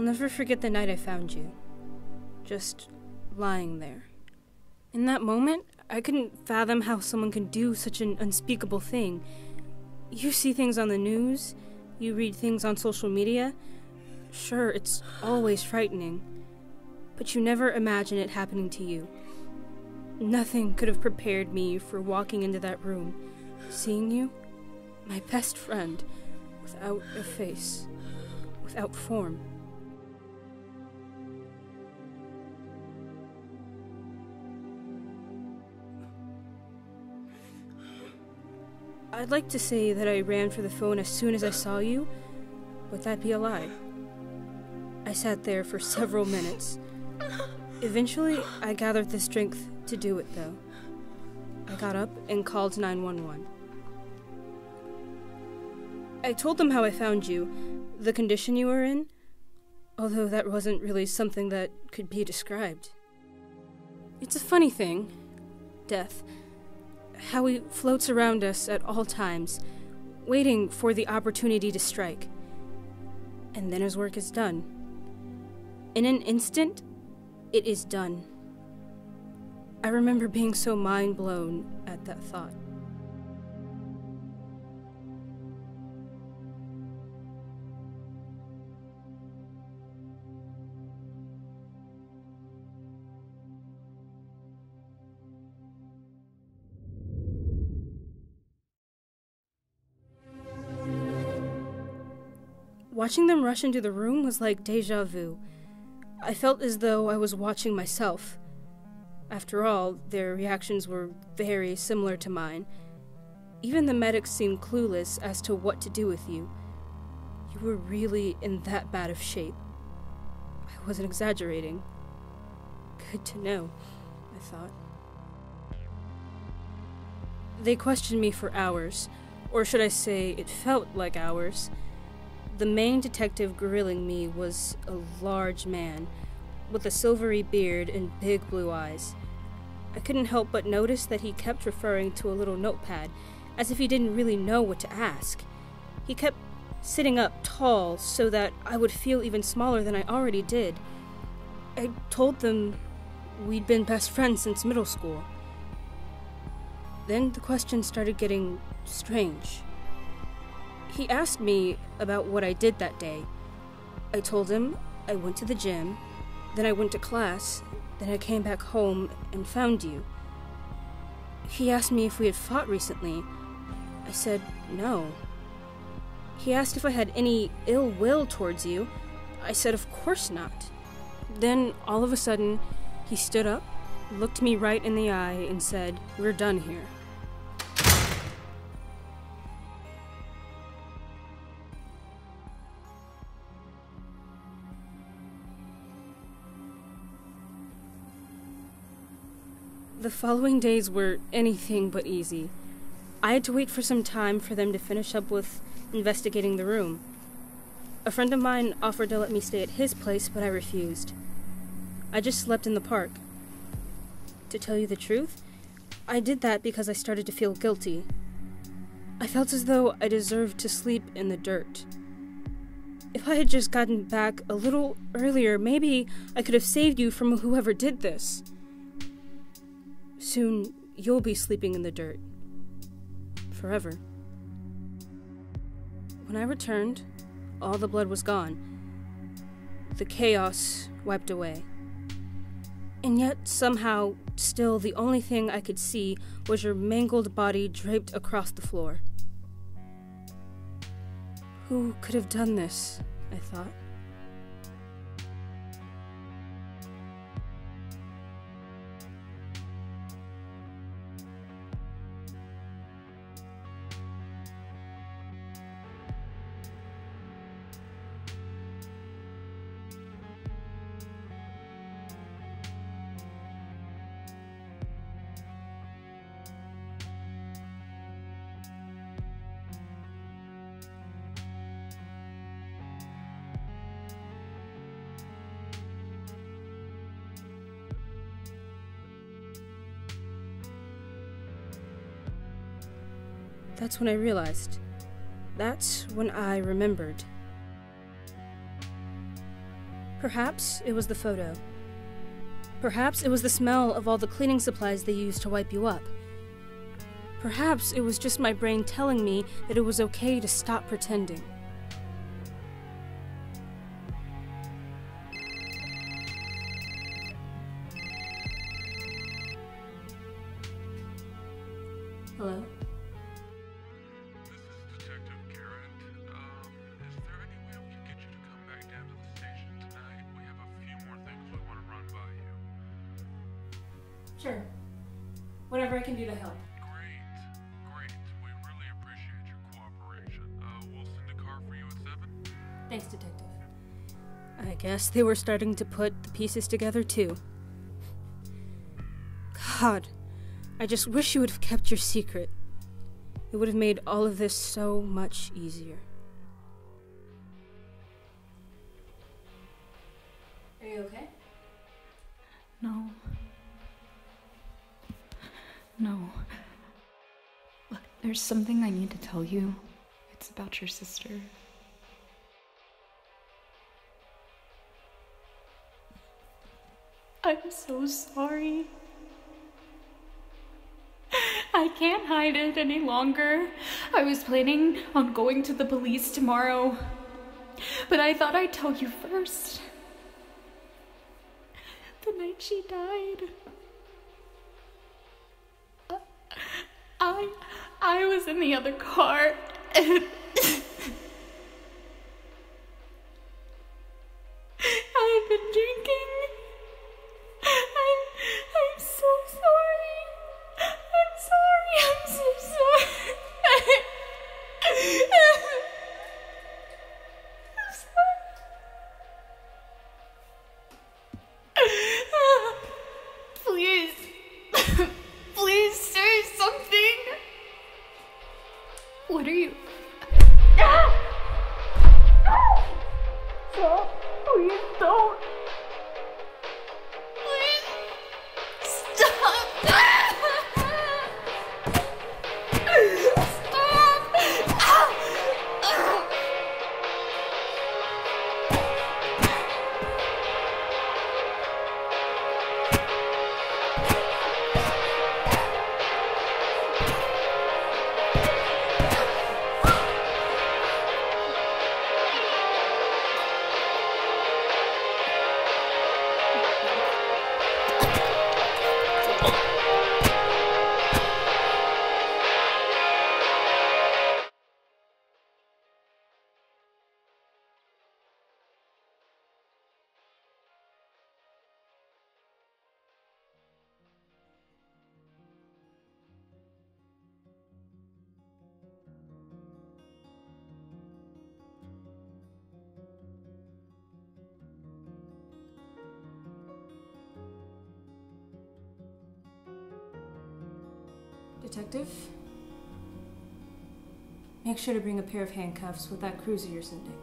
never forget the night I found you. Just lying there. In that moment, I couldn't fathom how someone can do such an unspeakable thing. You see things on the news, you read things on social media. Sure, it's always frightening, but you never imagine it happening to you. Nothing could have prepared me for walking into that room, seeing you, my best friend, without a face, without form. I'd like to say that I ran for the phone as soon as I saw you, but that'd be a lie. I sat there for several minutes. Eventually, I gathered the strength to do it, though. I got up and called 911. I told them how I found you, the condition you were in, although that wasn't really something that could be described. It's a funny thing, death. How he floats around us at all times, waiting for the opportunity to strike. And then his work is done. In an instant, it is done. I remember being so mind-blown at that thought. Watching them rush into the room was like déjà vu. I felt as though I was watching myself. After all, their reactions were very similar to mine. Even the medics seemed clueless as to what to do with you. You were really in that bad of shape. I wasn't exaggerating. Good to know, I thought. They questioned me for hours, or should I say, it felt like hours. The main detective grilling me was a large man, with a silvery beard and big blue eyes. I couldn't help but notice that he kept referring to a little notepad, as if he didn't really know what to ask. He kept sitting up tall so that I would feel even smaller than I already did. I told them we'd been best friends since middle school. Then the questions started getting strange. He asked me about what I did that day. I told him I went to the gym, then I went to class, then I came back home and found you. He asked me if we had fought recently. I said no. He asked if I had any ill will towards you. I said of course not. Then, all of a sudden, he stood up, looked me right in the eye, and said, "We're done here." The following days were anything but easy. I had to wait for some time for them to finish up with investigating the room. A friend of mine offered to let me stay at his place, but I refused. I just slept in the park. To tell you the truth, I did that because I started to feel guilty. I felt as though I deserved to sleep in the dirt. If I had just gotten back a little earlier, maybe I could have saved you from whoever did this. Soon, you'll be sleeping in the dirt. Forever. When I returned, all the blood was gone. The chaos wiped away. And yet, somehow, still the only thing I could see was your mangled body draped across the floor. Who could have done this? I thought. That's when I realized. That's when I remembered. Perhaps it was the photo. Perhaps it was the smell of all the cleaning supplies they used to wipe you up. Perhaps it was just my brain telling me that it was okay to stop pretending. Hello? This is Detective Garrett. Is there any way we can get you to come back down to the station tonight? We have a few more things we want to run by you. Sure. Whatever I can do to help. Great. We really appreciate your cooperation. We'll send a car for you at 7. Thanks, Detective. I guess they were starting to put the pieces together, too. God, I just wish you would have kept your secret. It would have made all of this so much easier. Are you okay? No. Look, there's something I need to tell you. It's about your sister. I'm so sorry. I can't hide it any longer. I was planning on going to the police tomorrow, but I thought I'd tell you first. The night she died, I was in the other car, and I had been drinking. I'm so sorry. I'm so sorry. I'm sorry. Please say something. What are you? Stop. Please don't. Please stop. Detective? Make sure to bring a pair of handcuffs with that cruiser you're sending.